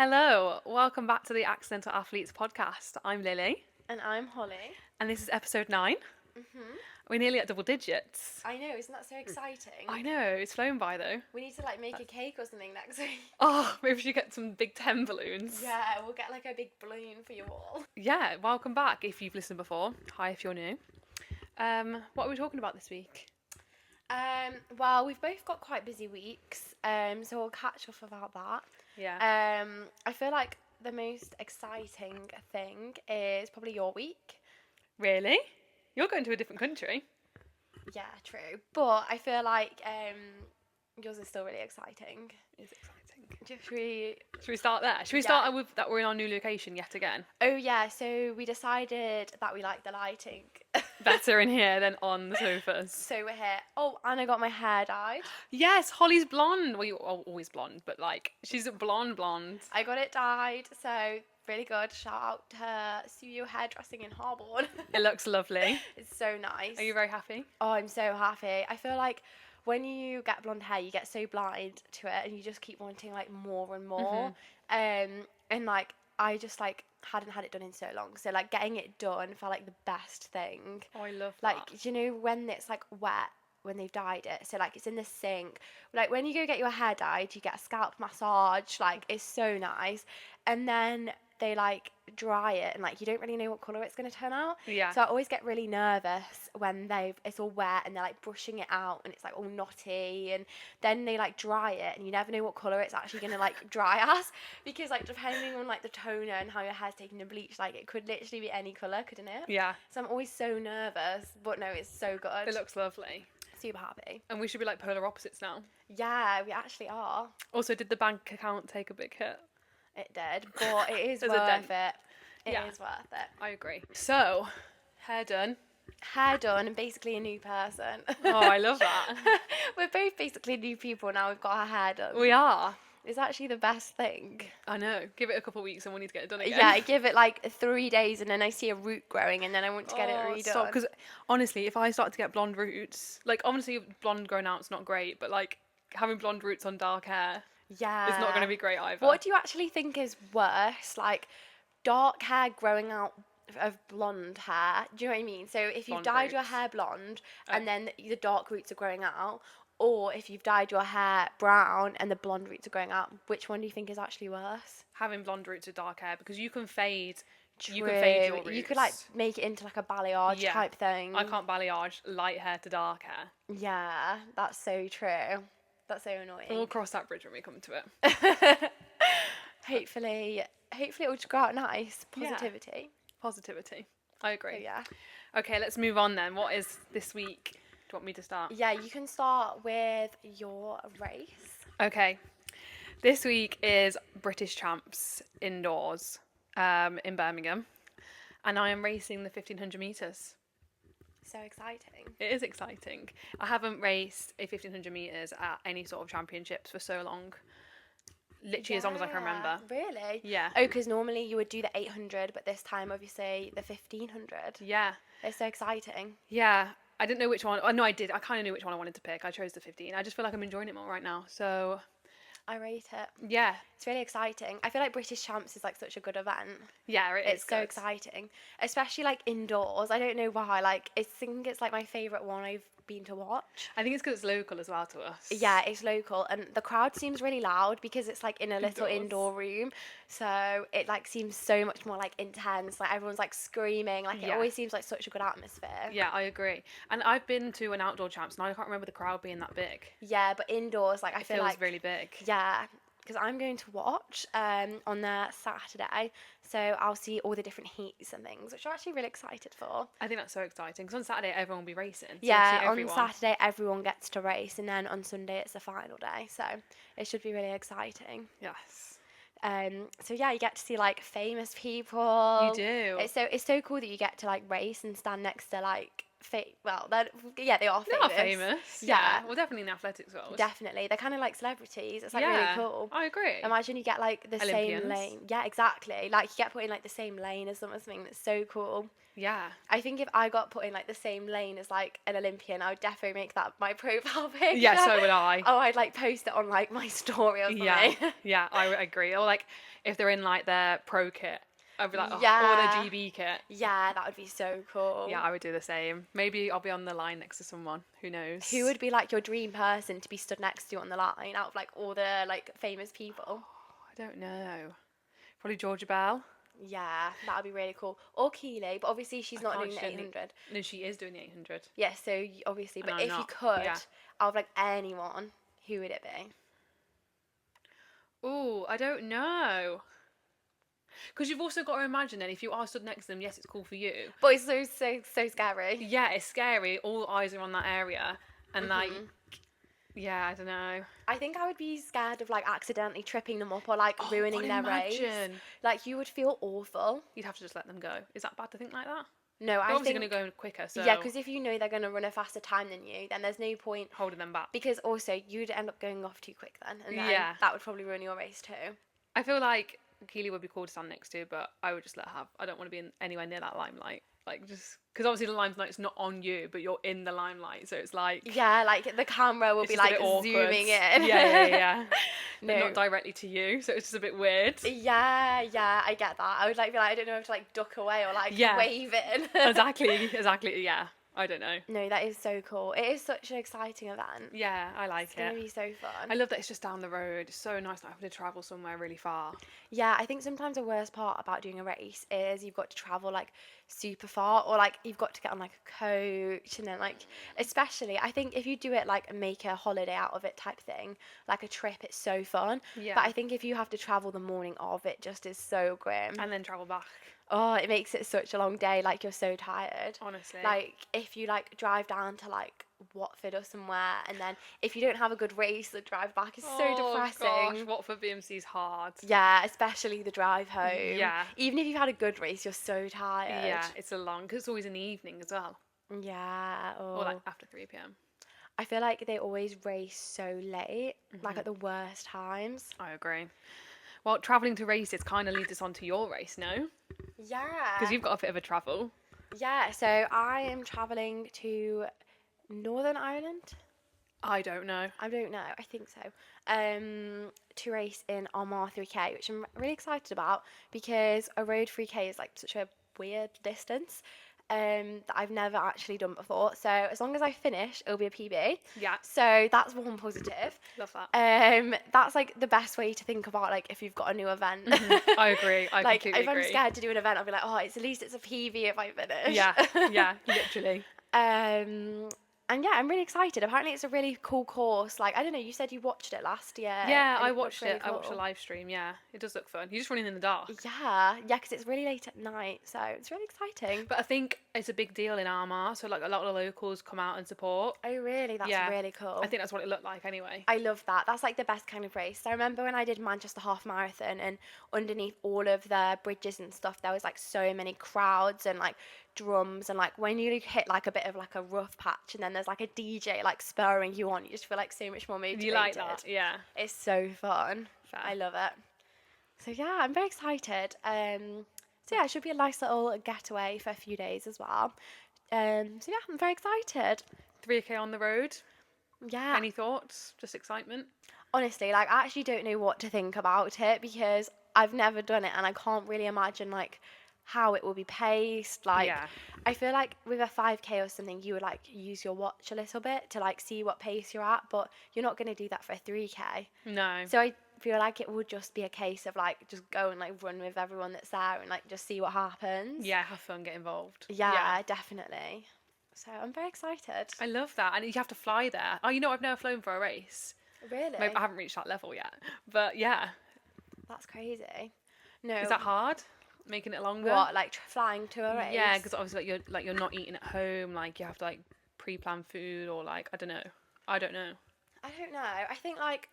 Hello, welcome back to the Accidental Athletes podcast. I'm Lily, And I'm Holly. and this is episode 9. We're nearly at double digits. I know, isn't that so exciting? I know, it's flown by though. We need to make a cake or something next week. Oh, maybe we should get some big 10 balloons. Yeah, we'll get a big balloon for you all. Yeah, welcome back if you've listened before. Hi if you're new. What are we talking about this week? Well, we've both got quite busy weeks, so we'll catch up about that. Yeah. I feel like the most exciting thing is probably your week. Really? You're going to a different country? Yeah, true. But I feel like yours is still really exciting. It's exciting. Should we start there? Should we start with that we're in our new location yet again? Oh yeah, so we decided that we like the lighting. Better in here than on the sofas. So we're here. Oh, and I got my hair dyed. Yes, Holly's blonde. Well, you're always blonde, but she's blonde. I got it dyed, so really good. Shout out to her studio hairdressing in Harborne. It looks lovely. It's so nice. Are you very happy? Oh, I'm so happy. I feel like when you get blonde hair, you get so blind to it, and you just keep wanting more and more. And I just hadn't had it done in so long, so getting it done felt like the best thing. Oh, I love that. Do you know when it's wet when they've dyed it, so it's in the sink, when you go get your hair dyed, you get a scalp massage, it's so nice, and then they dry it, and you don't really know what colour it's going to turn out. Yeah. So I always get really nervous when it's all wet and they're brushing it out and it's all knotty, and then they dry it and you never know what colour it's actually going to dry as, because depending on the toner and how your hair's taking the bleach, it could literally be any colour, couldn't it? Yeah. So I'm always so nervous, but no, it's so good. It looks lovely. Super happy. And we should be polar opposites now. Yeah, we actually are. Also, did the bank account take a big hit? It did, but it is worth it. It is worth it. I agree. So, hair done. Hair done, and basically a new person. Oh, I love that. We're both basically new people now. We've got our hair done. We are. It's actually the best thing. I know. Give it a couple of weeks and we'll need to get it done again. Yeah, I give it 3 days and then I see a root growing and then I want to get it redone. Because honestly, if I start to get blonde roots, obviously blonde growing out's not great, but having blonde roots on dark hair, yeah, it's not going to be great either. What do you actually think is worse? Dark hair growing out of blonde hair? Do you know what I mean? So if you've dyed your hair blonde and then the dark roots are growing out, or if you've dyed your hair brown and the blonde roots are growing out, which one do you think is actually worse? Having blonde roots or dark hair, because you can fade. True. You can fade your roots. You could make it into a balayage type thing. I can't balayage light hair to dark hair. Yeah, that's so true. That's so annoying. We'll cross that bridge when we come to it. Hopefully it will just go out nice. Positivity. Yeah. Positivity. I agree. So, yeah. Okay, let's move on then. What is this week? Do you want me to start? Yeah, you can start with your race. Okay. This week is British Champs Indoors in Birmingham. And I am racing the 1500 metres. So exciting. It is exciting. I haven't raced a 1500 metres at any sort of championships for so long. Literally as long as I can remember. Really? Yeah. Oh, because normally you would do the 800, but this time obviously the 1500. Yeah. It's so exciting. Yeah. I didn't know which one. Oh, no, I did. I kind of knew which one I wanted to pick. I chose the 15. I just feel like I'm enjoying it more right now. So I rate it. yeah. It's really exciting. I feel like British Champs is such a good event. Yeah, It's so exciting. Especially indoors. I don't know why. I think it's my favourite one I've been to watch. I think it's because it's local as well to us. Yeah, it's local, and the crowd seems really loud because it's in a little indoor room, so it seems so much more intense. Everyone's screaming. It always seems such a good atmosphere. Yeah, I agree. And I've been to an outdoor champs and I can't remember the crowd being that big. Yeah, but indoors I feel feels really big. Yeah, because I'm going to watch on the Saturday, so I'll see all the different heats and things, which I'm actually really excited for. I think that's so exciting because on Saturday everyone will be racing. So yeah, on Saturday everyone gets to race, and then on Sunday it's the final day, so it should be really exciting. Yes. So yeah, you get to see famous people. You do. It's so cool that you get to race and stand next to well, they are They are famous. famous. Yeah. Well, definitely in the athletics world. Definitely. They're kind of like celebrities. It's like really cool. I agree. Imagine you get like the Olympians. same lane. Yeah, exactly. Like you get put in like the same lane as them or something. That's so cool. Yeah. I think if I got put in like the same lane as like an Olympian, I would definitely make that my profile picture. Yeah, so would I. Oh, I'd like post it on like my story or something. Yeah, I agree. Or like if they're in like their pro kit, I'd be like, or their GB kit. Yeah, that would be so cool. Yeah, I would do the same. Maybe I'll be on the line next to someone. Who knows? Who would be like your dream person to be stood next to on the line out of like all the like famous people? I don't know. Probably Georgia Bell. Yeah, that would be really cool. Or Keely, but obviously she's not doing the 800. No, she is doing the 800. Yeah, so obviously, but if you could, out of like anyone, who would it be? Oh, I don't know. Because you've also got to imagine then, if you are stood next to them, yes, it's cool for you. But it's so scary. Yeah, it's scary. All eyes are on that area. And like, yeah, I don't know. I think I would be scared of like accidentally tripping them up or like ruining their race. Like you would feel awful. You'd have to just let them go. Is that bad to think like that? No, they're obviously going to go quicker. So yeah, because if you know they're going to run a faster time than you, then there's no point holding them back. Because also you'd end up going off too quick then, and then that would probably ruin your race too. I feel like Keely would be cool to stand next to, but I would just let her have. I don't want to be anywhere near that limelight. Like, just because obviously the limelight's not on you, but you're in the limelight, so it's like like the camera will be like zooming in. Yeah. No, not directly to you, so it's just a bit weird. Yeah, I get that. I would like be like, I don't know if to like duck away or like wave in. exactly. Yeah. I don't know. No, that is so cool. It is such an exciting event. Yeah, I like it. It's going to be so fun. I love that it's just down the road. It's so nice not having to travel somewhere really far. Yeah, I think sometimes the worst part about doing a race is you've got to travel like super far, or like you've got to get on like a coach, and then like, especially I think if you do it like make a holiday out of it type thing, like a trip, it's so fun. Yeah. But I think if you have to travel the morning of, it just is so grim. And then travel back. Oh, it makes it such a long day. Like you're so tired. Honestly. Like if you like drive down to like Watford or somewhere, and then if you don't have a good race, the drive back is so depressing. Gosh, Watford BMC is hard. Yeah, especially the drive home. Yeah. Even if you've had a good race, you're so tired. Yeah, it's a long, because it's always in the evening as well. Yeah. Or like after 3 p.m. I feel like they always race so late, like at the worst times. I agree. Well, travelling to races kind of leads us on to your race, no? Yeah. Because you've got a bit of a travel. Yeah, so I am travelling to Northern Ireland. I don't know. I don't know. I think so. To race in Armagh 3K, which I'm really excited about because a road 3K is like such a weird distance that I've never actually done before. So as long as I finish, it'll be a PB. Yeah. So that's one positive. Love that. That's like the best way to think about like if you've got a new event. I agree. I like completely agree. If I'm scared to do an event, I'll be like, oh, at least it's a PB if I finish. Yeah, literally. And yeah, I'm really excited. Apparently, it's a really cool course. Like, I don't know, you said you watched it last year. Yeah, I watched really it. cool. I watched a live stream, yeah. It does look fun. You're just running in the dark. Yeah, because it's really late at night, so it's really exciting. But I think it's a big deal in Armagh, so like a lot of the locals come out and support. Oh, really? That's really cool. I think that's what it looked like anyway. I love that. That's like the best kind of race. I remember when I did Manchester Half Marathon, and underneath all of the bridges and stuff, there was like so many crowds and like drums, and like when you hit like a bit of like a rough patch and then there's like a DJ like spurring you on, you just feel like so much more motivated. You like that? Yeah. It's so fun. Fair. I love it. So yeah, I'm very excited. So yeah, it should be a nice little getaway for a few days as well. So yeah, I'm very excited. 3K on the road. Yeah. Any thoughts? Just excitement? Honestly, like I actually don't know what to think about it because I've never done it and I can't really imagine like how it will be paced. Like I feel like with a 5K or something, you would like use your watch a little bit to like see what pace you're at, but you're not going to do that for a 3K. No. So I feel like it would just be a case of like just go and like run with everyone that's there and like just see what happens. Yeah, have fun, get involved. Yeah, definitely. So I'm very excited. I love that. And you have to fly there. Oh, you know, I've never flown for a race. Really? Maybe I haven't reached that level yet. But yeah. That's crazy. No. Is that hard? Making it longer? What, like flying to a race? Yeah, because obviously you're not eating at home. Like you have to like pre-plan food or like I don't know. I don't know. I think like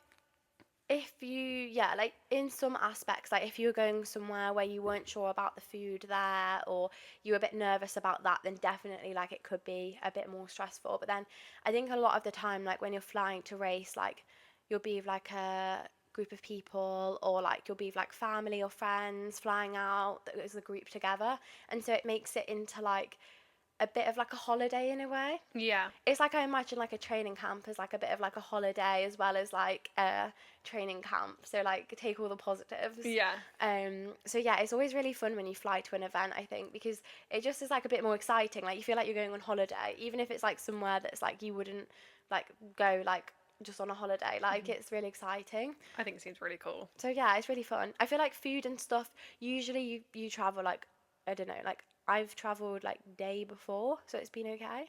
if you, yeah, like in some aspects, like if you were going somewhere where you weren't sure about the food there, or you were a bit nervous about that, then definitely like it could be a bit more stressful. But then I think a lot of the time, like when you're flying to race, like you'll be with like a group of people, or like you'll be with like family or friends flying out as a group together, and so it makes it into like a bit of like a holiday in a way. Yeah. It's like I imagine like a training camp as like a bit of like a holiday as well as like a training camp. So like take all the positives. Yeah. So yeah, it's always really fun when you fly to an event, I think, because it just is like a bit more exciting. Like you feel like you're going on holiday, even if it's like somewhere that's like you wouldn't like go like just on a holiday. Like it's really exciting. I think it seems really cool. So yeah, it's really fun. I feel like food and stuff, usually you travel like, I don't know, like I've traveled like day before, so it's been okay.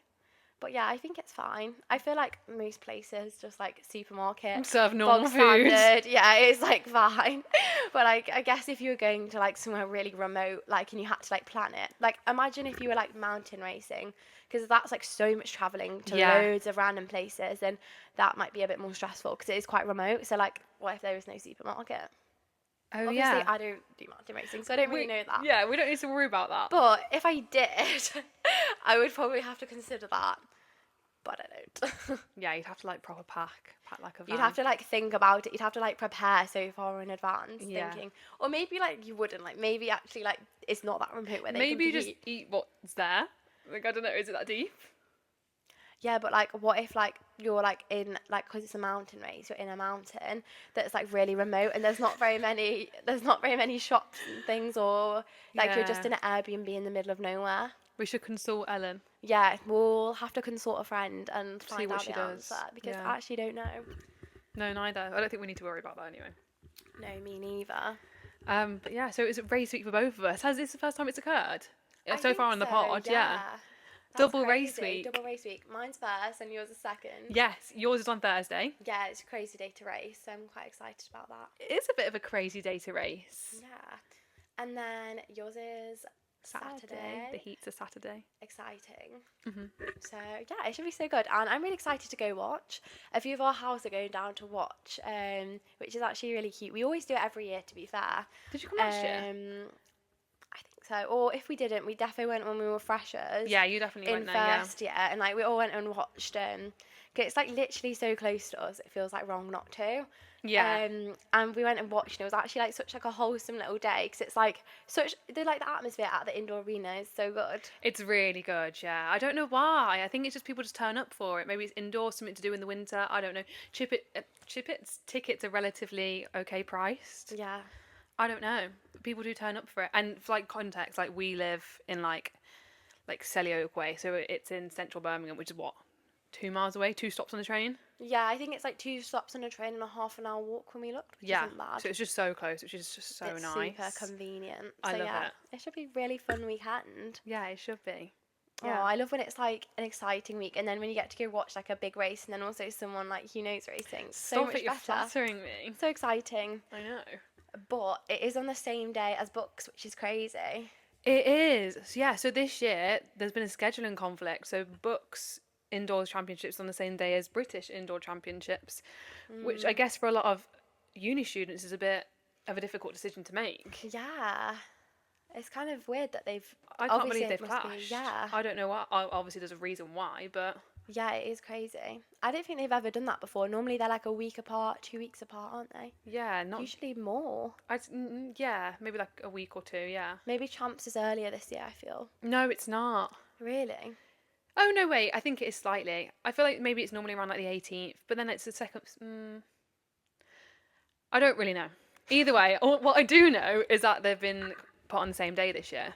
But yeah, I think it's fine. I feel like most places, just like supermarket, Serve bog normal food. standard, yeah, it's like fine. But like, I guess if you were going to like somewhere really remote, like, and you had to like plan it, like, imagine if you were like mountain racing, because that's like so much traveling to Yeah. loads of random places, and that might be a bit more stressful because it is quite remote. So like, what if there was no supermarket? Oh Obviously, yeah. I don't do mountain racing, so I don't really know that. Yeah, we don't need to worry about that. But if I did, I would probably have to consider that. But I don't. Yeah, you'd have to like proper pack like a van. You'd have to like think about it. You'd have to like prepare so far in advance, Yeah. thinking, or maybe like you wouldn't. Like maybe actually like it's not that remote where they Maybe you can just eat what's there. Like I don't know, is it that deep? Yeah, but like, what if like you're like in like, because it's a mountain race, you're in a mountain that's like really remote, and there's not very many shops and things, or like you're just Yeah. in an Airbnb in the middle of nowhere. We should consult Ellen. Yeah, we'll have to consult a friend and See find what out she the does. answer, because Yeah. I actually don't know. No, neither. I don't think we need to worry about that anyway. No, me neither. But yeah, so it's a race week for both of us. Has this the first time it's occurred? I So think far on the so, pod, yeah. That's Double race crazy. week. Double race week. Mine's first and yours is second. Yes, yours is on Thursday. Yeah, it's a crazy day to race, so I'm quite excited about that. It is a bit of a crazy day to race. Yeah. And then yours is Saturday. The heat's a Saturday. Exciting. hmm So yeah, it should be so good, and I'm really excited to go watch. A few of our house are going down to watch, which is actually really cute. We always do it every year, to be fair. Did you come last year? I think so. Or if we didn't, we definitely went when we were freshers. Yeah, you definitely In went there, first year, and like we all went and watched. 'Cause it's like literally so close to us, it feels like wrong not to. yeah. And we went and watched, and it was actually like such like a wholesome little day, because it's like such the atmosphere at the indoor arena is so good. It's really good, yeah. I don't know why. I think it's just people just turn up for it. Maybe it's indoor, something to do in the winter. I don't know. Chipit's tickets are relatively okay priced. Yeah. I don't know. People do turn up for it. And for like context, like we live in like Selly Oak Way, so it's in central Birmingham, which is what, 2 miles away, 2 stops on the train. Yeah, I think it's like 2 stops on a train and a half an hour walk when we looked, which Yeah, isn't bad. so it's just so close, which is just so It's nice. super convenient. I So love yeah, it. it should be a really fun weekend. Yeah, it should be. Oh, Yeah. I love when it's like an exciting week, and then when you get to go watch like a big race, and then also someone like who knows racing. So Stop much it, you're better. flattering me. So exciting. I know. But it is on the same day as BUCS, which is crazy. It is. Yeah, so this year there's been a scheduling conflict. So BUCS Indoors Championships on the same day as British Indoor Championships, which I guess for a lot of uni students is a bit of a difficult decision to make. Yeah. It's kind of weird that they've. I can't obviously believe it they've must be- clashed. yeah. I don't know why. Obviously, there's a reason why, but Yeah, it is crazy. I don't think they've ever done that before. Normally they're like a week apart, 2 weeks apart, aren't they? yeah, not. Usually more. Yeah, maybe like a week or 2. Yeah. Maybe Champs is earlier this year, I feel. No, it's not. Really? Oh no, wait. I think it is slightly. I feel like maybe it's normally around like the 18th, but then it's the second. I don't really know. Either way, what I do know is that they've been put on the same day this year,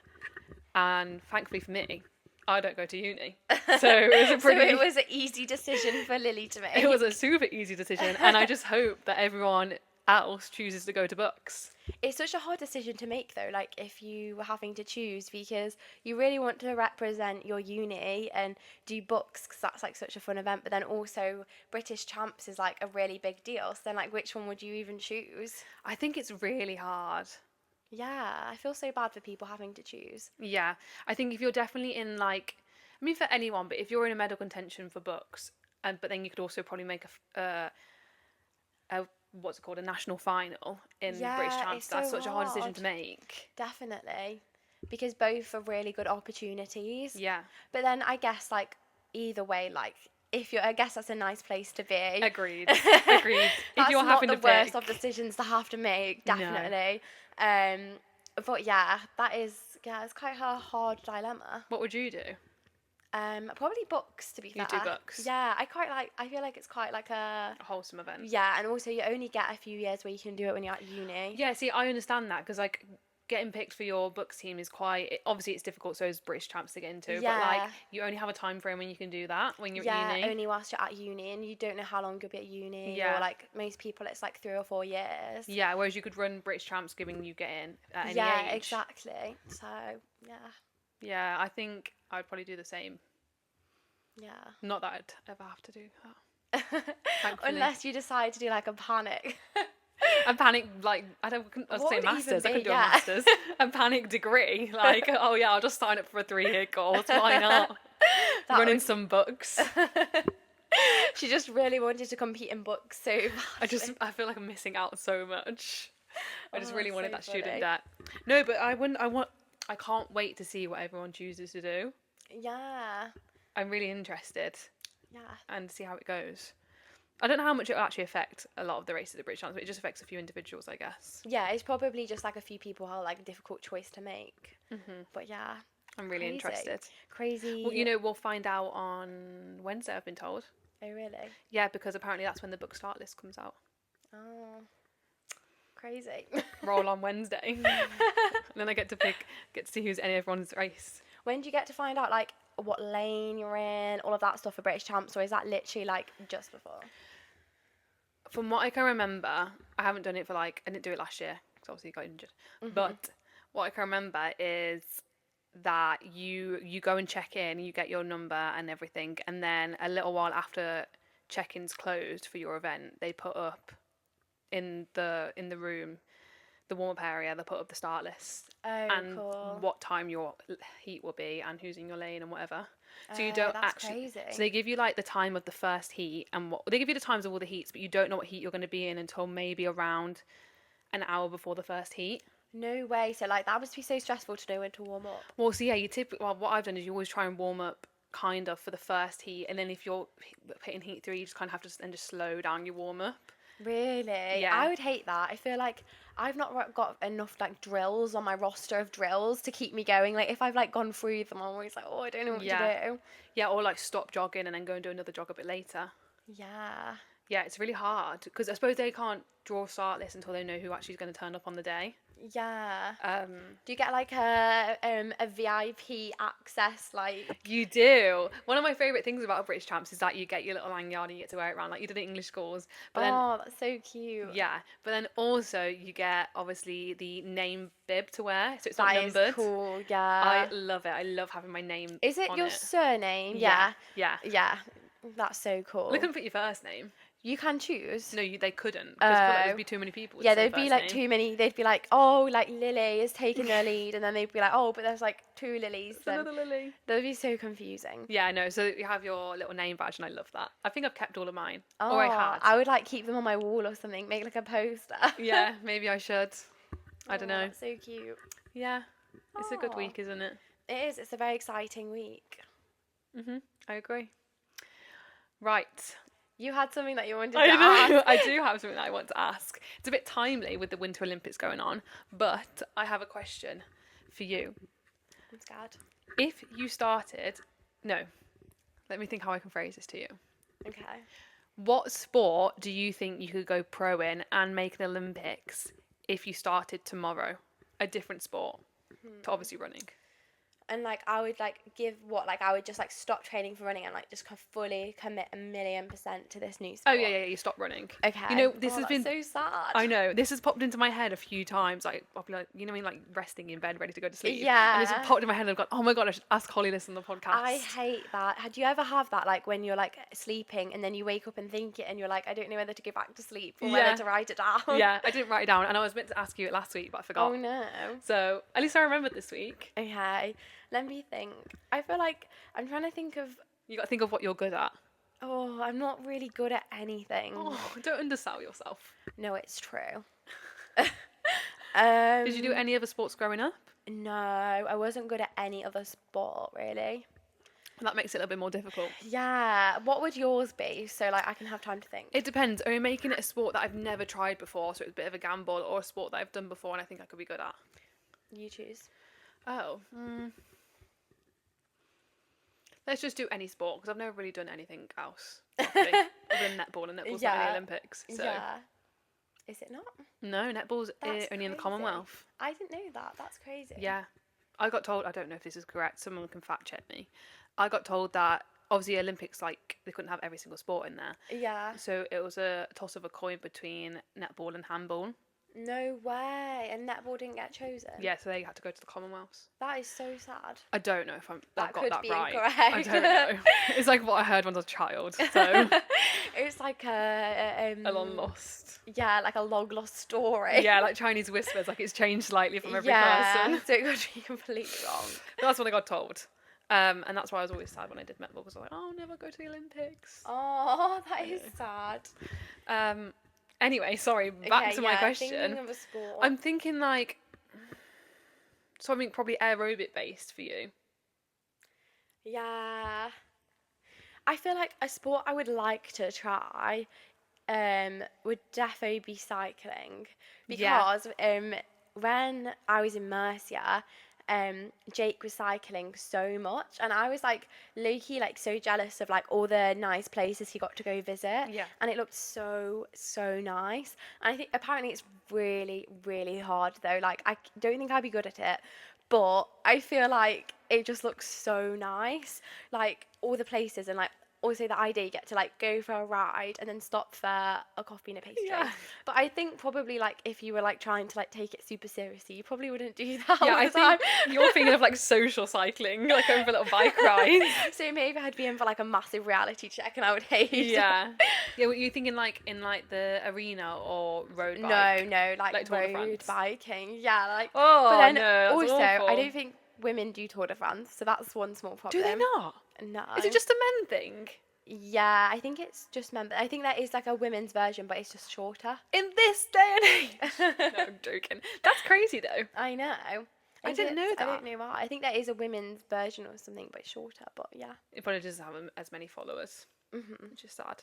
and thankfully for me, I don't go to uni, so it was a pretty. So it was an easy decision for Lily to make. It was a super easy decision, and I just hope that everyone else chooses to go to BUCS. It's such a hard decision to make though, like if you were having to choose, because you really want to represent your uni and do BUCS because that's like such a fun event, but then also British Champs is like a really big deal. So then like which one would you even choose? I think it's really hard. Yeah, I feel so bad for people having to choose. Yeah, I think if you're definitely in like, I mean for anyone, but if you're in a medal contention for BUCS, but then you could also probably make a what's it called, a national final in British Yeah, Champs. it's That's so such a hard decision hard. to make. Definitely. Because both are really good opportunities. Yeah. But then I guess like either way, like if you're, I guess that's a nice place to be. Agreed. Agreed. If That's you're not having the to worst pick. of decisions to have to make, No. definitely. But yeah, it's quite a hard dilemma. What would you do? Probably books, to be fair. You do books. Yeah, I feel like it's quite like a A wholesome event. yeah, and also you only get a few years where you can do it when you're at uni. Yeah, see, I understand that because, like, getting picked for your books team is obviously it's difficult, so is British Champs to get into, but, like, Yeah. you only have a time frame when you can do that, when you're Yeah, at uni. only whilst you're at uni, and you don't know how long you'll be at uni. Yeah. Or like most people, it's like 3 or 4 years. Yeah, whereas you could run British Champs giving you get in at any Yeah, age. exactly. So yeah, Yeah, I think I'd probably do the same. yeah. Not that I'd ever have to do that. Thankfully. Unless you decide to do like a panic. A panic, like, I was What saying would it even masters, I be? couldn't do Yeah. a masters. A panic degree, like, oh yeah, I'll just sign up for a 3-year course, why not? That Running would- some books. She just really wanted to compete in books so badly. I feel like I'm missing out so much. I just Oh, really that's wanted so that student funny. debt. No, but I can't wait to see what everyone chooses to do. Yeah, I'm really interested yeah. and see how it goes. I don't know how much it will actually affect a lot of the races at British Champs, but it just affects a few individuals, I guess. Yeah, it's probably just like a few people who are like a difficult choice to make. But yeah, I'm really Crazy. interested. crazy. Well, we'll find out on Wednesday, I've been told. Oh really? Yeah, because apparently that's when the book start list comes out. Oh, crazy. Roll on Wednesday. And then I get to see who's in everyone's race. When do you get to find out like what lane you're in, all of that stuff for British Champs, or is that literally like just before? From what I can remember, I haven't done it for I didn't do it last year because obviously I got injured. But what I can remember is that you go and check in, you get your number and everything, and then a little while after check-in's closed for your event, they put up in the room, the warm-up area, they put up the start list Oh, and cool. what time your heat will be and who's in your lane and whatever. So you don't that's actually. crazy. So they give you like the time of the first heat and they give you the times of all the heats, but you don't know what heat you're going to be in until maybe around an hour before the first heat. No way. So like that must be so stressful to know when to warm up. Well, so yeah, what I've done is you always try and warm up kind of for the first heat, and then if you're hitting heat 3, you just kind of have to then just slow down your warm up. Really? Yeah. I would hate that. I feel like I've not got enough like drills on my roster of drills to keep me going. Like if I've like gone through them, I'm always like, oh, I don't know what to do. Yeah, or like stop jogging and then go and do another jog a bit later. Yeah. Yeah, it's really hard because I suppose they can't draw a start list until they know who actually is going to turn up on the day. Yeah. Um, Do you get like a VIP access like? You do. One of my favourite things about British Champs is that you get your little lanyard and you get to wear it around like you did at English schools. But then, Oh, that's so cute. yeah, but then also you get obviously the name bib to wear, so it's That not is numbered. cool. Yeah. I love it. I love having my name. Is it on your surname? Yeah. Yeah. Yeah. That's so cool. They couldn't put your first name. You can choose. No, they couldn't. Because I feel like Oh. there'd be too many people. With Yeah, the same there'd be first like name. too many. They'd be like, oh, like Lily is taking the lead, and then they'd be like, oh, but there's like 2 Lilies. It's Then another Lily. that'd be so confusing. Yeah, I know. So you have your little name badge, and I love that. I think I've kept all of mine, Oh, or I had. I would like keep them on my wall or something. Make like a poster. Yeah, maybe I should. I don't Oh, know. That's so cute. Yeah, it's a good Aw. week, isn't it? It is. It's a very exciting week. I agree. Right. You had something that you wanted to I know. ask. I do have something that I want to ask. It's a bit timely with the Winter Olympics going on, but I have a question for you. I'm scared. If you started, no, let me think how I can phrase this to you. Okay. What sport do you think you could go pro in and make the Olympics if you started tomorrow? A different sport to obviously running. And like I would like give what like I would just like stop training for running and like just fully commit 1,000,000% to this new Oh sport. yeah, you stop running. Okay. You know, this has that's been so sad. I know. This has popped into my head a few times. Like, I'll be like, what I mean, like resting in bed, ready to go to sleep. Yeah. And this has popped in my head and I've gone, oh my God, I should ask Holly this on the podcast. I hate that. Had you ever have that like when you're like sleeping and then you wake up and think it and you're like, I don't know whether to go back to sleep or Yeah. whether to write it down. Yeah, I didn't write it down and I was meant to ask you it last week, but I forgot. Oh no. So at least I remembered this week. Okay. Let me think. I feel like I'm trying to think of You got to think of what you're good at. Oh, I'm not really good at anything. Oh, don't undersell yourself. No, it's true. Did you do any other sports growing up? No, I wasn't good at any other sport, really. That makes it a little bit more difficult. Yeah. What would yours be? So, like, I can have time to think. It depends. Are you making it a sport that I've never tried before, so it's a bit of a gamble, or a sport that I've done before and I think I could be good at? You choose. Oh. Let's just do any sport, because I've never really done anything else, properly, other than netball, and netball's not in the Olympics. So. Yeah. Is it not? No, netball's only in the crazy. Commonwealth. I didn't know that. That's crazy. Yeah. I got told, I don't know if this is correct, someone can fact check me. I got told that, obviously, Olympics, like, they couldn't have every single sport in there. Yeah. So it was a toss of a coin between netball and handball. No way. And netball didn't get chosen? Yeah, so they had to go to the Commonwealths. That is so sad. I don't know if I've got that be right. Incorrect. I don't know. It's like what I heard when I was a child. So It's like a long lost. Yeah, like a long lost story. Yeah, like Chinese whispers. Like it's changed slightly from every yeah, person. so it could be completely wrong. But that's what I got told. And that's why I was always sad when I did netball, because I was like, oh, I'll never go to the Olympics. Oh, that is sad. Anyway, sorry, back to my question. Thinking of a sport. I'm thinking like something probably aerobic based for you. Yeah. I feel like a sport I would like to try would definitely be cycling. Because when I was in Mercia, Jake was cycling so much, and I was like low-key like so jealous of like all the nice places he got to go visit. Yeah. And it looked so nice. And I think apparently it's really, really hard though. Like I don't think I'd be good at it, but I feel like it just looks so nice. Like all the places, and like also the idea you get to like go for a ride and then stop for a coffee and a pastry. Yeah. But I think probably like if you were like trying to like take it super seriously, you probably wouldn't do that Yeah, all I the time. think you're thinking of like social cycling, like going for little bike rides. So maybe I'd be in for like a massive reality check and I would hate. Yeah. Yeah, were you thinking like in like the arena or road No, bike? like Tour de road France? biking. Yeah, like. Oh, But then no, that's also, awful. I don't think women do Tour de France, so that's one small problem. Do they not? No. Is it just a men thing? Yeah, I think it's just men. But I think there is like a women's version, but it's just shorter. In this day and age? No, I'm joking. That's crazy though. I know. I didn't know that. I don't know why. I think there is a women's version or something, but it's shorter. But yeah. It probably doesn't have as many followers, which is sad.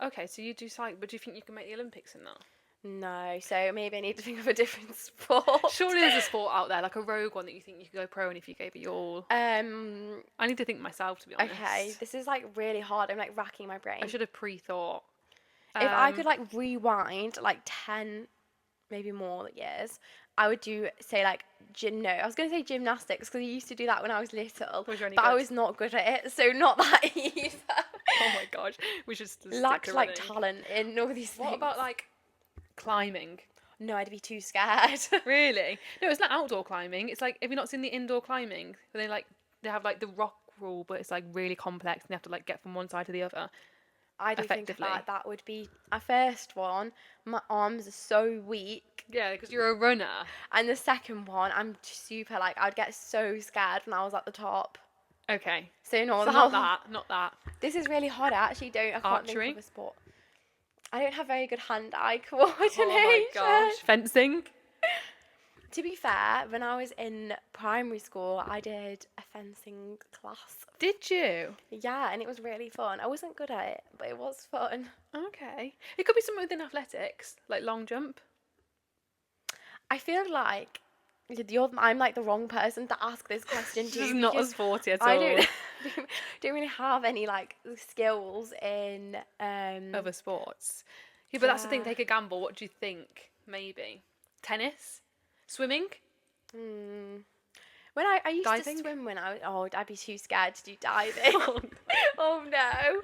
Okay, so you do cycle, but do you think you can make the Olympics in that? No, so maybe I need to think of a different sport. Surely there's a sport out there, like a rogue one that you think you could go pro in if you gave it your all. I need to think myself, to be honest. Okay, this is like really hard. I'm like racking my brain. I should have pre-thought. If I could like rewind like 10, maybe more years, I would do say like I was gonna say gymnastics because I used to do that when I was little, Was you any but I good? was not good at it, so not that either. Oh my gosh, we should stick Lacked to like running. talent in all these things. What about like climbing? No, I'd be too scared. Really? No, it's not outdoor climbing. It's like, have you not seen the indoor climbing? Where they have like the rock rule, but it's like really complex and they have to like get from one side to the other. I do think Effectively. that would be a first one. My arms are so weak. Yeah, because you're a runner. And the second one, I'm super like, I'd get so scared when I was at the top. Okay. So no, So not that. This is really hard. I can't Archery? think of a sport. I don't have very good hand-eye coordination. Oh my gosh. Fencing? To be fair, when I was in primary school, I did a fencing class. Did you? Yeah, and it was really fun. I wasn't good at it, but it was fun. Okay. It could be something within athletics, like long jump. I feel like I'm like the wrong person to ask this question to. She's not a sporty at all. I don't really have any like skills in Other sports. Yeah, but that's the thing. Yeah. Take a gamble. What do you think? Maybe tennis, swimming. When I used Diving? to swim when I'd be too scared to do diving. Oh no.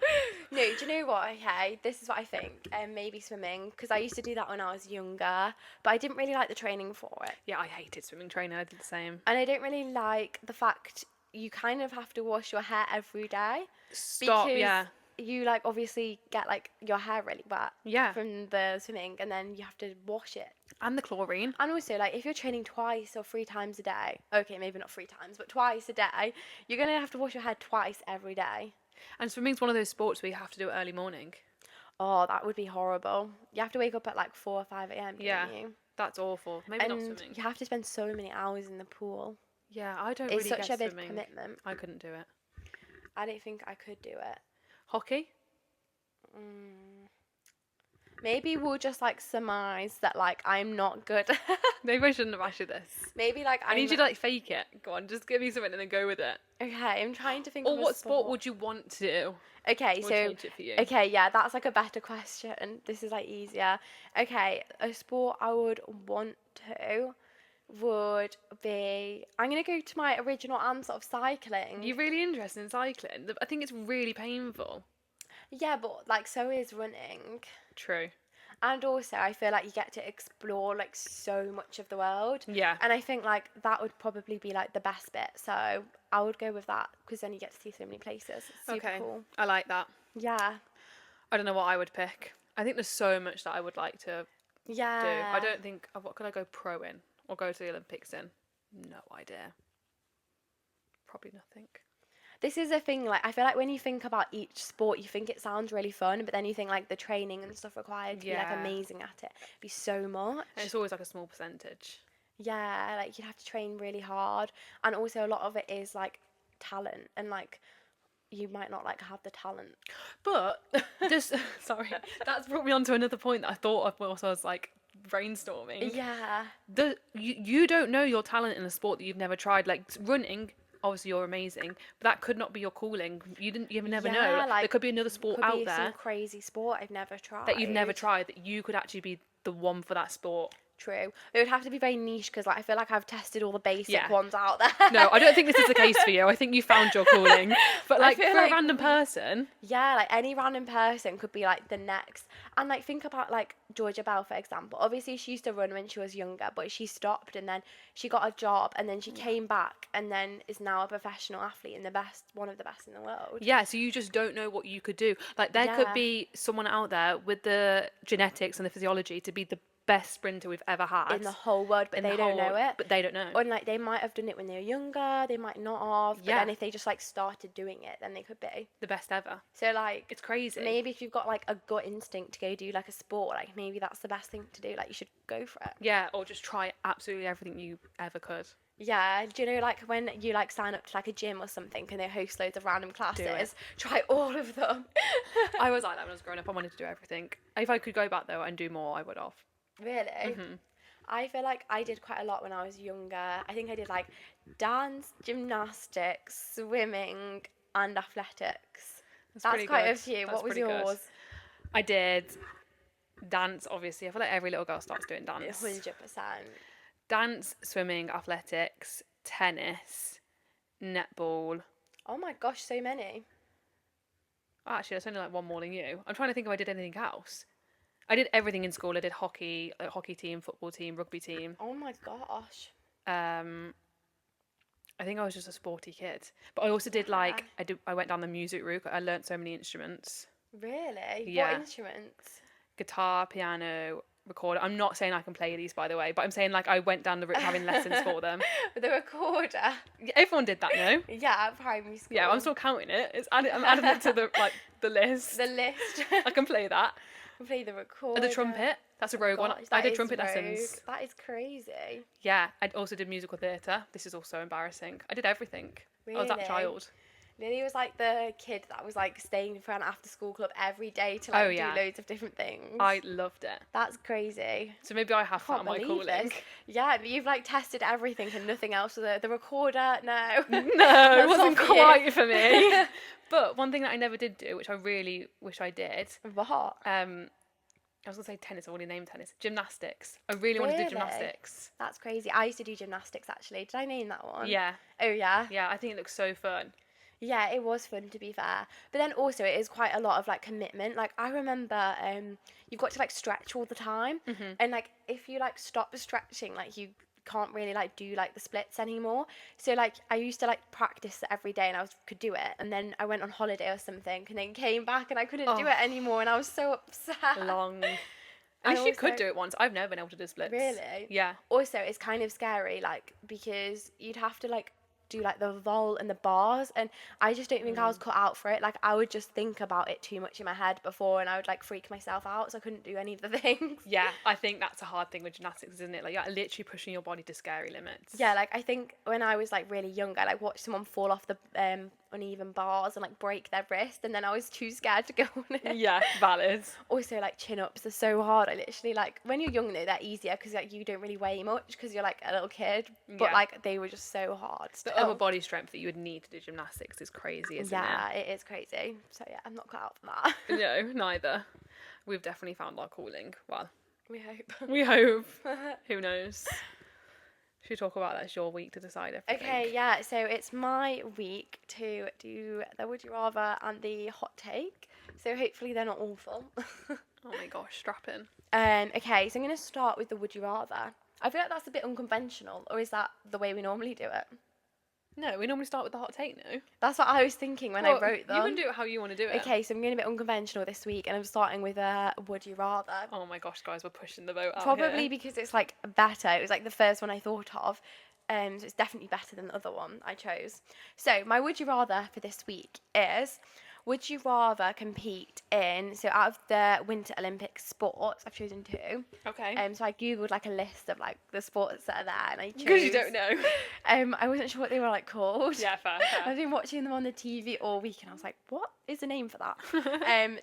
No, do you know what? Okay, this is what I think. Maybe swimming, because I used to do that when I was younger, but I didn't really like the training for it. Yeah, I hated swimming training. I did the same. And I don't really like the fact you kind of have to wash your hair every day. Stop. Because Yeah. you like obviously get like your hair really wet Yeah. from the swimming, and then you have to wash it. And the chlorine. And also, like, if you're training 2 or 3 times a day, okay, maybe not 3 times, but twice a day, you're going to have to wash your hair twice every day. And swimming's one of those sports where you have to do it early morning. Oh, that would be horrible. You have to wake up at like 4 or 5 a.m., Yeah, don't you? that's awful. Maybe not And swimming. you have to spend so many hours in the pool. Yeah, I don't It's really such get a big swimming. commitment. I couldn't do it. I don't think I could do it. Hockey? Maybe we'll just like surmise that like I'm not good. Maybe I shouldn't have asked you this. Maybe like I need you to like fake it. Go on, just give me something and then go with it. Okay, I'm trying to think Or of a what sport would you want to do? Okay, Or so change it for you? okay, yeah, that's like a better question. This is like easier. Okay, a sport I would want to would be I'm gonna go to my original answer of cycling. You're really interested in cycling. I think it's really painful. Yeah, but like so is running. True. And also I feel like you get to explore like so much of the world. Yeah. And I think like that would probably be like the best bit. So I would go with that because then you get to see so many places. It's super cool. I like that. Yeah. I don't know what I would pick. I think there's so much that I would like to Yeah. do. I don't think. What could I go pro in or go to the Olympics in? No idea. Probably nothing. This is a thing, like, I feel like when you think about each sport, you think it sounds really fun, but then you think, like, the training and stuff required to be, like, amazing at it. It'd be so much. And it's always, like, a small percentage. Yeah, like, you'd have to train really hard. And also, a lot of it is, like, talent. And, like, you might not, like, have the talent. But, just, sorry, that's brought me on to another point that I thought of whilst I was, like, brainstorming. Yeah. You don't know your talent in a sport that you've never tried. Like, running... Obviously, you're amazing, but that could not be your calling. You never know. Like, there could be another sport out there, some crazy sport I've never tried. That you've never tried, that you could actually be the one for that sport. True. It would have to be very niche because like, I feel like I've tested all the basic ones out there. No, I don't think this is the case for you. I think you found your calling. But like for a random person. Yeah, like any random person could be like the next. And like think about like Georgia Bell, for example. Obviously she used to run when she was younger, but she stopped and then she got a job and then she came back and then is now a professional athlete and one of the best in the world. Yeah, so you just don't know what you could do. Like there could be someone out there with the genetics and the physiology to be the best sprinter we've ever had in the whole world, but they don't know it. But they don't know. And like they might have done it when they were younger, they might not have. But then if they just like started doing it, then they could be the best ever. So like it's crazy. Maybe if you've got like a gut instinct to go do like a sport, like maybe that's the best thing to do. Like you should go for it. Yeah, or just try absolutely everything you ever could. Yeah, do you know like when you like sign up to like a gym or something and they host loads of random classes, try all of them. I was like that when I was growing up. I wanted to do everything. If I could go back though and do more, I would have. Really? Mm-hmm. I feel like I did quite a lot when I was younger. I think I did like dance, gymnastics, swimming, and athletics. That's quite a few. What was yours? Good. I did dance, obviously. I feel like every little girl starts doing dance. 100%. Dance, swimming, athletics, tennis, netball. Oh my gosh, so many. Actually, that's only like one more than you. I'm trying to think if I did anything else. I did everything in school. I did hockey, like hockey team, football team, rugby team. Oh my gosh. I think I was just a sporty kid. But I also did like I went down the music route. I learnt so many instruments. Really? Yeah. What instruments? Guitar, piano, recorder. I'm not saying I can play these, by the way, but I'm saying like I went down the route having lessons for them. The recorder. Everyone did that, no? Yeah, primary school. Yeah, I'm still counting it. I'm adding it to the list. The list. I can play that. Play the recorder. The trumpet. That's a rogue one. I did trumpet lessons. That is crazy. Yeah, I also did musical theatre. This is also embarrassing. I did everything. Really? I was that child. Lily was like the kid that was like staying for an after school club every day to like do loads of different things. I loved it. That's crazy. So maybe I have found my calling. This. Yeah, but you've like tested everything and nothing else. The recorder, no. No, it wasn't quite for me. But one thing that I never did do, which I really wish I did. What? I was going to say tennis, I already named tennis. Gymnastics. I really wanted to do gymnastics. That's crazy. I used to do gymnastics actually. Did I name that one? Yeah. Oh yeah? Yeah, I think it looks so fun. Yeah, it was fun to be fair. But then also it is quite a lot of like commitment. Like I remember you've got to like stretch all the time. Mm-hmm. And like if you like stop stretching, like you can't really like do like the splits anymore. So like I used to like practice every day and could do it, and then I went on holiday or something and then came back and I couldn't do it anymore and I was so upset. Long. At least you could do it once. I've never been able to do splits. Really? Yeah. Also, it's kind of scary, like, because you'd have to like do like the vault and the bars, and I just don't think I was cut out for it. Like I would just think about it too much in my head before, and I would like freak myself out, so I couldn't do any of the things. Yeah, I think that's a hard thing with gymnastics, isn't it? Like you're literally pushing your body to scary limits. Yeah, like I think when I was like really young, I like watched someone fall off the uneven bars and like break their wrist, and then I was too scared to go on it. Yeah, valid. Also, like chin ups are so hard. I literally like when you're young though they're easier because like you don't really weigh much because you're like a little kid. But like they were just so hard. The upper body strength that you would need to do gymnastics is crazy, isn't it? Yeah, it is crazy. So yeah, I'm not cut out for that. No, neither. We've definitely found our calling. Well, we hope. We hope. Who knows? Should we talk about that's your week to decide everything? Okay, yeah. So it's my week to do the would you rather and the hot take. So hopefully they're not awful. Oh my gosh, strap in. Okay, so I'm going to start with the would you rather. I feel like that's a bit unconventional, or is that the way we normally do it? No, we normally start with the hot take, no? That's what I was thinking when I wrote them. You can do it how you want to do it. Okay, so I'm going a bit unconventional this week, and I'm starting with a would you rather. Oh my gosh, guys, we're pushing the boat out Probably here. because it's like better. It was like the first one I thought of. So it's definitely better than the other one I chose. So my would you rather for this week is, would you rather compete in, so out of the Winter Olympic sports, I've chosen 2. Okay. So I googled like a list of like the sports that are there, and I chose. Because you don't know. I wasn't sure what they were like called. Yeah, fair. I've been watching them on the TV all week, and I was like, what is the name for that?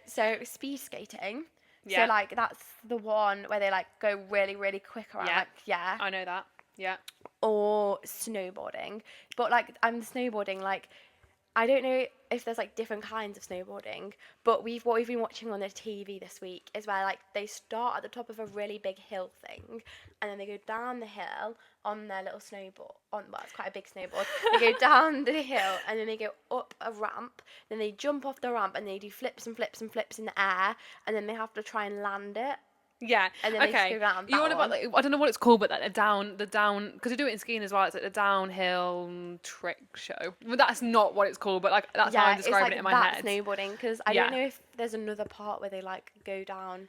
So speed skating. Yeah. So like that's the one where they like go really, really quick around. Yeah. Like, yeah. I know that. Yeah. Or snowboarding. But like I'm snowboarding, like I don't know if there's like different kinds of snowboarding, but what we've been watching on the TV this week is where like they start at the top of a really big hill thing, and then they go down the hill on their little snowboard. Well, it's quite a big snowboard. They go down the hill, and then they go up a ramp. Then they jump off the ramp, and they do flips and flips and flips in the air, and then they have to try and land it. Yeah. And then they just go down You that want about one. like, I don't know what it's called, but like the down because you do it in skiing as well. It's like the downhill trick show. Well, that's not what it's called, but like that's how I'm describing it in my head. Snowboarding, because I don't know if there's another part where they like go down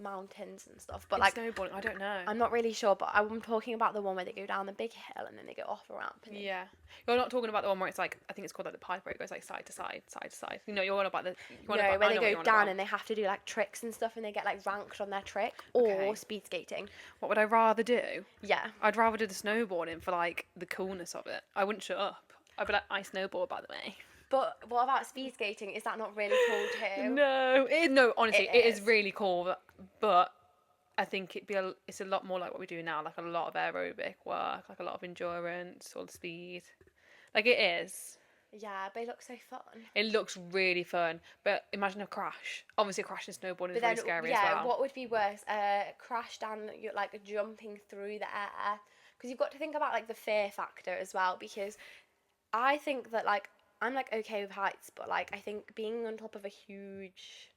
mountains and stuff, but like snowboarding, I don't know. I'm not really sure, but I'm talking about the one where they go down the big hill and then they go off a ramp. And Yeah, you're not talking about the one where it's like, I think it's called like the pipe where it goes like side to side, side to side. You know, you're on about the where they go down and they have to do like tricks and stuff, and they get like ranked on their trick, or speed skating. What would I rather do? Yeah, I'd rather do the snowboarding for like the coolness of it. I wouldn't shut up. I'd be like, I snowboard, by the way. but what about speed skating? Is that not really cool too? No, honestly, it is really cool, but I think it's a lot more like what we do now, like a lot of aerobic work, like a lot of endurance or speed. Like it is. Yeah, but it looks so fun. It looks really fun, but imagine a crash. Obviously, a crash in snowboarding is really scary as well. Yeah, what would be worse? Crash down, you're like jumping through the air, because you've got to think about like the fear factor as well. Because I think that like I'm like okay with heights, but like I think being on top of a huge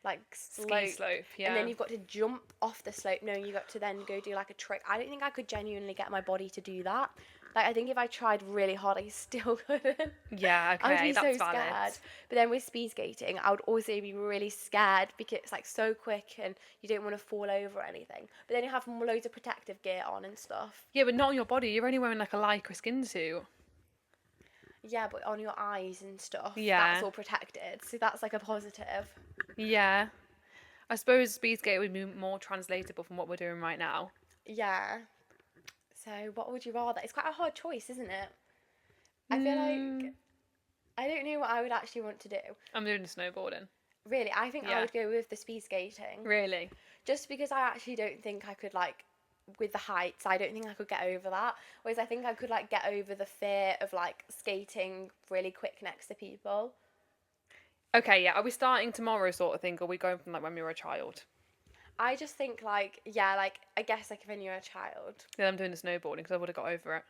like ski slope, yeah. And then you've got to jump off the slope. No, you got to then go do like a trick. I don't think I could genuinely get my body to do that. Like I think if I tried really hard, I still couldn't. Yeah, okay, I would be that's so valid. scared. But then with speed skating, I would also be really scared because it's like so quick and you don't want to fall over or anything. But then you have loads of protective gear on and stuff. Yeah, but not on your body. You're only wearing like a lycra skin suit. Yeah, but on your eyes and stuff, yeah, that's all protected. So that's like a positive. Yeah. I suppose speed skate would be more translatable from what we're doing right now. Yeah. So what would you rather? It's quite a hard choice, isn't it? I feel like I don't know what I would actually want to do. I'm doing the snowboarding. Really? I think I would go with the speed skating. Really? Just because I actually don't think I could like with the heights, I don't think I could get over that. Whereas I think I could like get over the fear of like skating really quick next to people. Okay, yeah. Are we starting tomorrow sort of thing, or are we going from like when we were a child? I just think like, yeah, like I guess like when you're a child. Yeah, I'm doing the snowboarding because I would have got over it.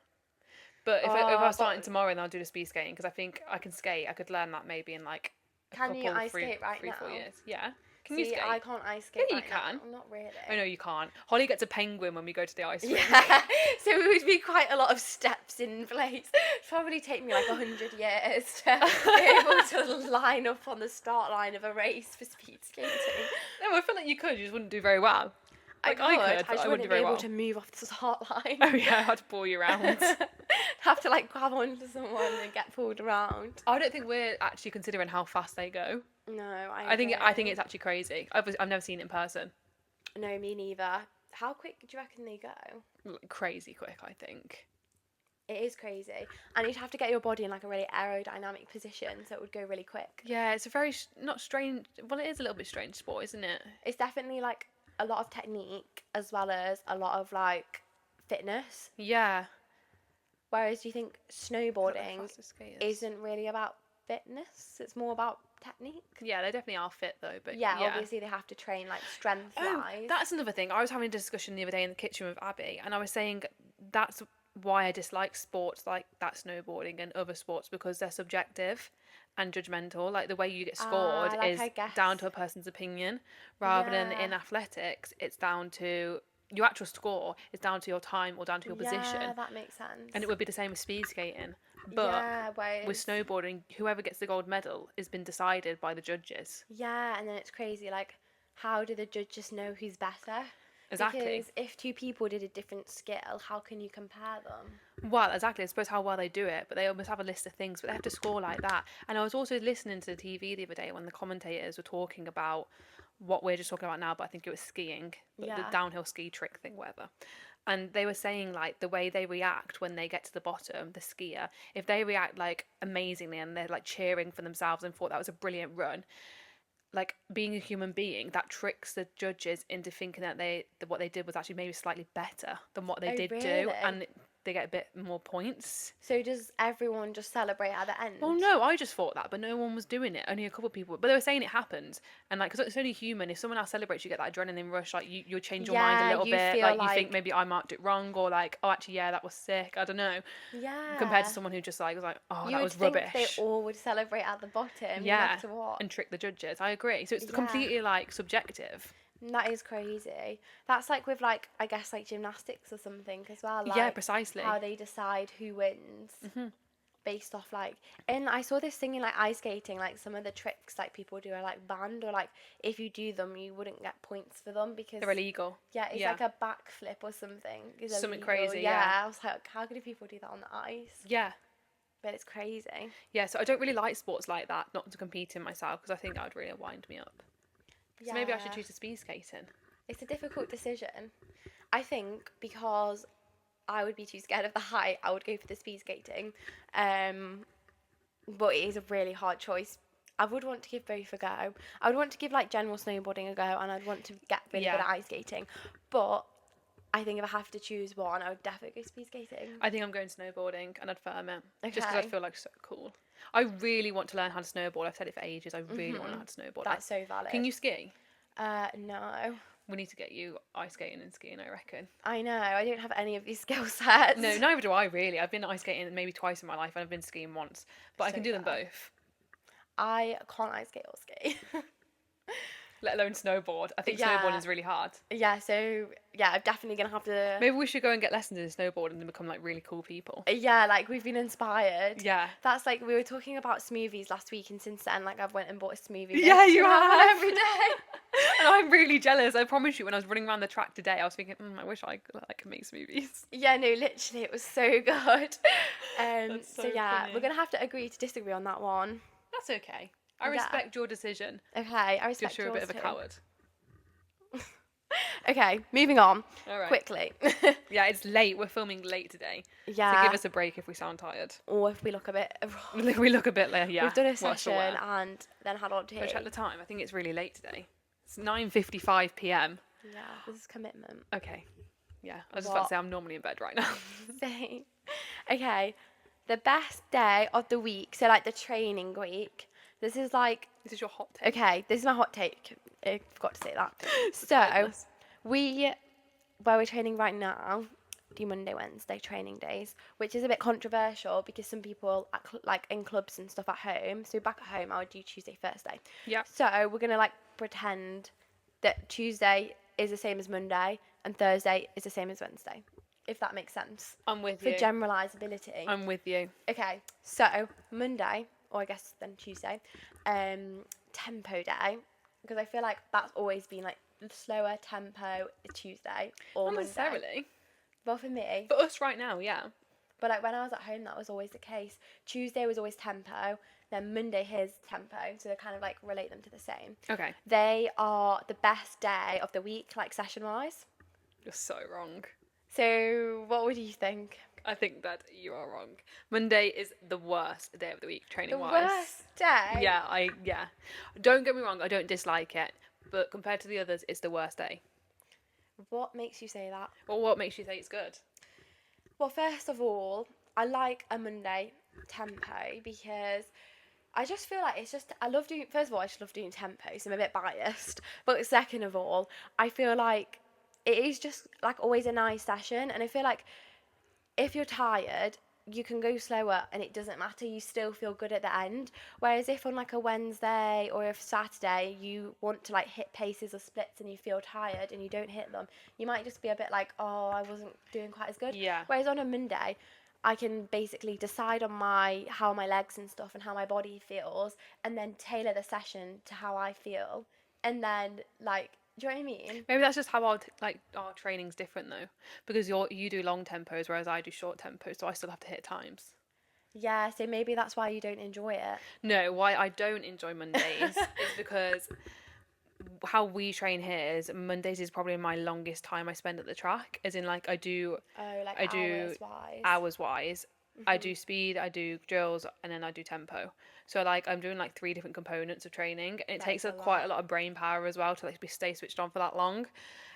But if I was starting tomorrow, then I'll do the speed skating because I think I can skate. I could learn that maybe in like a couple, you ice skate right three, now? 4 years. Yeah. Can you skate? I can't ice skate. Yeah, right you can. Now. Not really. Oh no, you can't. Holly gets a penguin when we go to the ice rink. Yeah, so it would be quite a lot of steps in place. It'd probably take me like 100 years to be able to line up on the start line of a race for speed skating. No, I feel like you could. You just wouldn't do very well. Like I could, but I wouldn't do very well. I just wouldn't be able to move off the start line. Oh yeah, I'd pull you around. have to like grab onto someone and get pulled around. I don't think we're actually considering how fast they go. No, I think it's actually crazy. I've never seen it in person. No, me neither. How quick do you reckon they go? Like, crazy quick, I think. It is crazy, and you'd have to get your body in like a really aerodynamic position, so it would go really quick. Yeah, it's a very not strange. Well, it is a little bit strange sport, isn't it? It's definitely like a lot of technique as well as a lot of like fitness. Yeah. Whereas do you think snowboarding Fastest skaters. isn't really about fitness? It's more about technique. Yeah, they definitely are fit though, but Yeah, obviously they have to train like strength wise. That's another thing. I was having a discussion the other day in the kitchen with Abby, and I was saying that's why I dislike sports like that, snowboarding and other sports, because they're subjective and judgmental. Like the way you get scored is down to a person's opinion, rather than in athletics, it's down to your actual score is down to your time or down to your position. Yeah, that makes sense. And it would be the same with speed skating. But with snowboarding, whoever gets the gold medal has been decided by the judges. Yeah, and then it's crazy. Like, how do the judges know who's better? Exactly. Because if two people did a different skill, how can you compare them? Well, exactly. I suppose how well they do it, but they almost have a list of things, but they have to score like that. And I was also listening to the TV the other day when the commentators were talking about what we're just talking about now, but I think it was skiing, the downhill ski trick thing, whatever. And they were saying like the way they react when they get to the bottom, the skier, if they react like amazingly and they're like cheering for themselves and thought that was a brilliant run, like being a human being, that tricks the judges into thinking that what they did was actually maybe slightly better than what they did do, and they get a bit more points. So does everyone just celebrate at the end? Well, no, I just thought that, but no one was doing it. Only a couple of people. But they were saying it happens. And, like, because it's only human. If someone else celebrates, you get that adrenaline rush. Like, you'll change your mind a little bit. Like, you think maybe I marked it wrong. Or, like, oh, actually, yeah, that was sick. I don't know. Yeah. Compared to someone who just, like, was like, oh, that was rubbish. They all would celebrate at the bottom. Yeah. No matter what. And trick the judges. I agree. So it's completely, like, subjective. That is crazy. That's like with like, I guess like gymnastics or something as well. Like, yeah, precisely. How they decide who wins based off like, and I saw this thing in like ice skating, like some of the tricks like people do are like banned, or like if you do them you wouldn't get points for them because they're illegal. Yeah, it's like a backflip or something. Something crazy. Yeah, I was like, how could people do that on the ice? Yeah. But it's crazy. Yeah, so I don't really like sports like that, not to compete in myself, because I think that would really wind me up. So maybe I should choose speed skating. It's a difficult decision. I think because I would be too scared of the height, I would go for the speed skating. But it is a really hard choice. I would want to give both a go. I would want to give like general snowboarding a go, and I'd want to get really good at ice skating. But I think if I have to choose one, I would definitely go speed skating. I think I'm going snowboarding, and I'd firm it. Okay. Just because I feel like so cool. I really want to learn how to snowboard. I've said it for ages. I really want to learn how to snowboard. That's so valid. Can you ski? No. We need to get you ice skating and skiing, I reckon. I know. I don't have any of these skill sets. No, neither do I, really. I've been ice skating maybe twice in my life, and I've been skiing once. But I can do them both. I can't ice skate or ski. Let alone snowboard. I think snowboarding is really hard. Yeah, so yeah, I'm definitely gonna have to. Maybe we should go and get lessons in snowboarding and become like really cool people. Yeah, like we've been inspired. Yeah. That's like we were talking about smoothies last week, and since then, like I've went and bought a smoothie. Yeah, you have every day. And I'm really jealous. I promise you, when I was running around the track today, I was thinking, I wish I could make smoothies. Yeah, no, literally, it was so good. So yeah, funny. we're gonna have to agree to disagree on that one. That's okay. I respect your decision. Okay, I respect Just you're a bit of a coward. Okay, moving on. All right. Quickly. Yeah, it's late. We're filming late today. Yeah. So give us a break if we sound tired. Or if we look a bit. We look a bit late. Yeah. We've done a session and then had on tea. Can I check the time? I think it's really late today. It's 9:55 p.m. Yeah, this is commitment. Okay. Yeah, I was just about to say I'm normally in bed right now. Same. Okay, the best day of the week. So like the training week. This is your hot take. Okay, this is my hot take. I forgot to say that. So, where we're training right now, do Monday, Wednesday training days, which is a bit controversial because some people like in clubs and stuff at home. So back at home, I would do Tuesday, Thursday. Yeah. So we're gonna like pretend that Tuesday is the same as Monday and Thursday is the same as Wednesday, if that makes sense. I'm with you. For generalisability. I'm with you. Okay, so Monday, or I guess then Tuesday, tempo day, because I feel like that's always been like slower tempo Tuesday or Not Monday. necessarily. Well, for me. For us right now, yeah. But like when I was at home, that was always the case. Tuesday was always tempo, then Monday here's tempo, so they kind of like relate them to the same. Okay. They are the best day of the week, like session wise. You're so wrong. So what would you think? I think that you are wrong. Monday is the worst day of the week, training The wise. worst day? Yeah. Don't get me wrong, I don't dislike it, but compared to the others, it's the worst day. What makes you say that? Well, what makes you say it's good? Well, first of all, I like a Monday tempo because I just feel like it's just, I love doing, first of all, I just love doing tempo, so I'm a bit biased. But second of all, I feel like it is just like always a nice session. And I feel like if you're tired, you can go slower and it doesn't matter, you still feel good at the end. Whereas if on like a Wednesday or a Saturday you want to like hit paces or splits and you feel tired and you don't hit them, you might just be a bit like, oh, I wasn't doing quite as good. Yeah. Whereas on a Monday, I can basically decide on how my legs and stuff and how my body feels, and then tailor the session to how I feel. And then like, do you know what I mean? Maybe that's just how our training's different though, because you do long tempos, whereas I do short tempos, so I still have to hit times. Yeah, so maybe that's why you don't enjoy it. No, why I don't enjoy Mondays is because how we train here is Mondays is probably my longest time I spend at the track, as in like I do hours wise. I do speed, I do drills, and then I do tempo. So like I'm doing like 3 different components of training, and it takes quite a lot of brain power as well to like stay switched on for that long.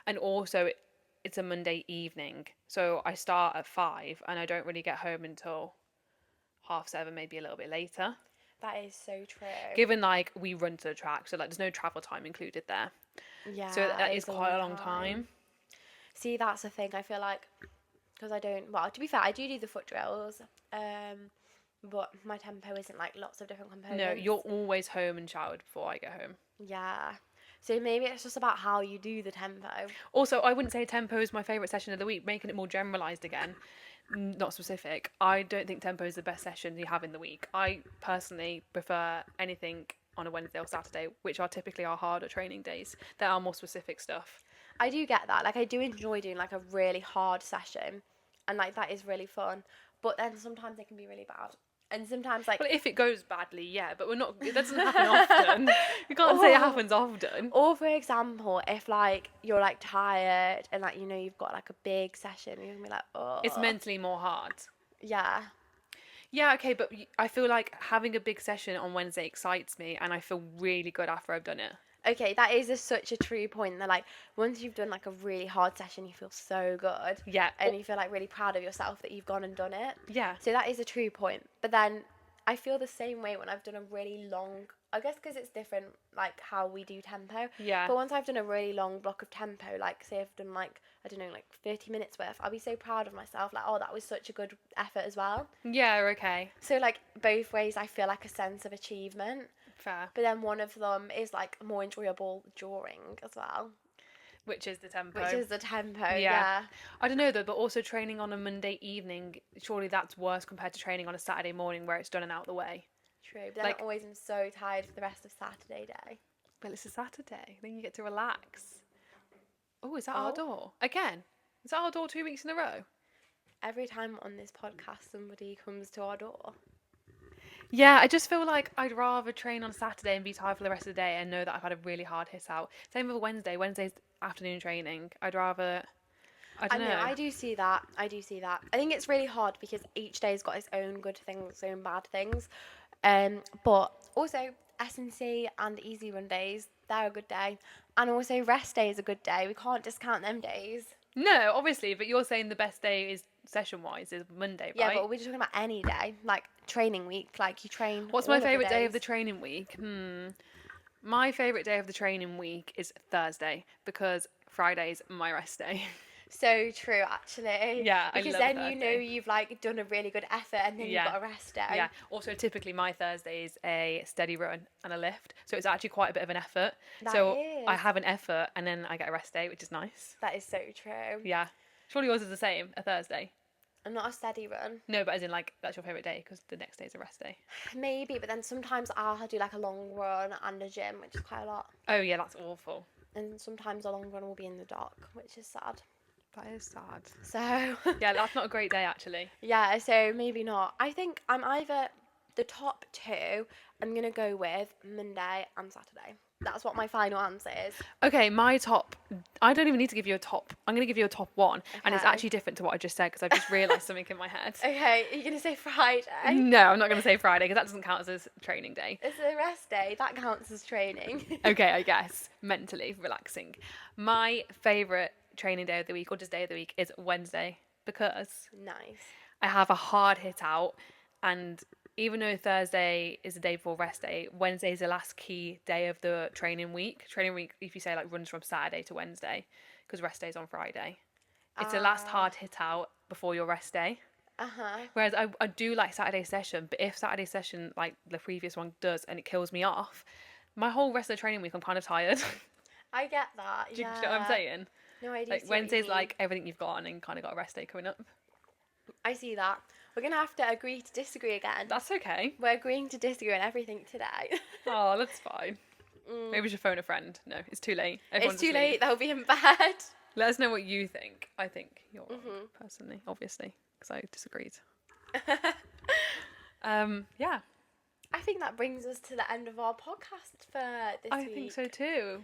And also it's a Monday evening, so I start at 5 and I don't really get home until 7:30, maybe a little bit later. That is so true. Given like we run to the track, so like there's no travel time included there. Yeah, So that is quite a long time. See, that's the thing. I feel like because I don't. Well, to be fair, I do the foot drills, but my tempo isn't like lots of different components. No, you're always home and showered before I get home. Yeah. So maybe it's just about how you do the tempo. Also, I wouldn't say tempo is my favourite session of the week, making it more generalised again, not specific. I don't think tempo is the best session you have in the week. I personally prefer anything on a Wednesday or Saturday, which are typically our harder training days. There are more specific stuff. I do get that. Like, I do enjoy doing like a really hard session, and like that is really fun. But then sometimes it can be really bad. And sometimes, like... Well, if it goes badly, yeah, but we're not... That doesn't happen often. You can't say it happens often. Or, for example, if, like, you're, like, tired and, like, you know, you've got, like, a big session, you're going to be like, oh... It's mentally more hard. Yeah. Yeah, okay, but I feel like having a big session on Wednesday excites me, and I feel really good after I've done it. Okay, that is such a true point. That like once you've done like a really hard session, you feel so good. Yeah. And you feel like really proud of yourself that you've gone and done it. Yeah. So that is a true point. But then I feel the same way when I've done a really long, I guess because it's different, like how we do tempo. Yeah. But once I've done a really long block of tempo, like say I've done like, I don't know, like 30 minutes worth, I'll be so proud of myself. Like, oh, that was such a good effort as well. Yeah, okay. So like both ways I feel like a sense of achievement. Fair. But then one of them is like more enjoyable during as well. Which is the tempo. Yeah. I don't know though, but also training on a Monday evening, surely that's worse compared to training on a Saturday morning where it's done and out the way. True, but then like, I always am so tired for the rest of Saturday day. Well, it's a Saturday, then you get to relax. Oh, is that our door? Again? Is that our door 2 weeks in a row? Every time on this podcast somebody comes to our door. Yeah, I just feel like I'd rather train on Saturday and be tired for the rest of the day and know that I've had a really hard hit out. Same with Wednesday. Wednesday's afternoon training. I'd rather... I don't know. I do see that. I think it's really hard because each day's got its own good things, its own bad things. But also S&C and easy run days, they're a good day. And also rest day is a good day. We can't discount them days. No, obviously, but you're saying the best day is session-wise is Monday, right? Yeah, but we're just talking about any day, like training week, like you train. What's my favourite day of the training week? My favourite day of the training week is Thursday because Friday's my rest day. So true, actually. Yeah, because I love then Thursday. you know you've like done a really good effort, and then you've got a rest day. Yeah. Also, typically my Thursday is a steady run and a lift, so it's actually quite a bit of an effort. I have an effort, and then I get a rest day, which is nice. That is so true. Yeah. Surely yours is the same, a Thursday. I'm not a steady run. No, but as in like that's your favourite day because the next day is a rest day. Maybe, but then sometimes I'll do like a long run and a gym, which is quite a lot. Oh yeah, that's awful. And sometimes a long run will be in the dark, which is sad. That is sad. So Yeah, that's not a great day actually. yeah, so maybe not. I think I'm either the top two. I'm gonna go with Monday and Saturday. That's what my final answer is. Okay, my top. I don't even need to give you a top. I'm going to give you a top one, and it's Okay. actually different to what I just said because I've just realised something in my head. Okay, are you gonna say Friday? No, I'm not going to say Friday because that doesn't count as a training day. It's a rest day. That counts as training. Okay, I guess mentally relaxing. My favourite training day of the week or just day of the week is Wednesday because Nice. I have a hard hit out, and even though Thursday is the day before rest day, Wednesday is the last key day of the training week. Training week, if you say like runs from Saturday to Wednesday, because rest day is on Friday. It's the last hard hit out before your rest day. Whereas I do like Saturday session, but if Saturday session, like the previous one does, and it kills me off, my whole rest of the training week, I'm kind of tired. I get that. Do you know what I'm saying? No, I do. Like see what you Wednesday's mean. like everything you've got, and then kind of got a rest day coming up. I see that. We're gonna have to agree to disagree again. That's okay. We're agreeing to disagree on everything today. Oh, that's fine. Maybe we should phone a friend. No, it's too late. It's too late. They'll be in bed. Let us know what you think. I think you're wrong, personally, obviously, because I disagreed. Yeah. I think that brings us to the end of our podcast for this week. I think so too.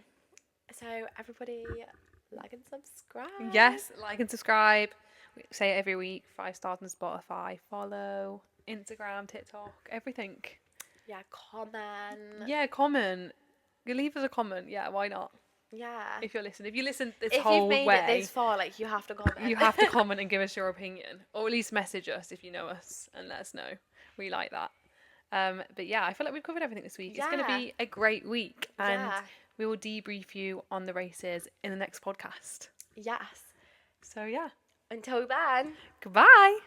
So everybody, like and subscribe. Yes, like and subscribe. We say it every week. 5 stars on Spotify. Follow Instagram, TikTok, everything. Yeah, comment. Yeah, comment. You leave us a comment. Yeah, why not? Yeah. If you're listening, if you listen this if whole you've made way, it this far, like you have to comment. you have to comment and give us your opinion, or at least message us if you know us and let us know. We like that. But yeah, I feel like we've covered everything this week. It's going to be a great week, and we will debrief you on the races in the next podcast. Yes. So yeah. Until then. Goodbye.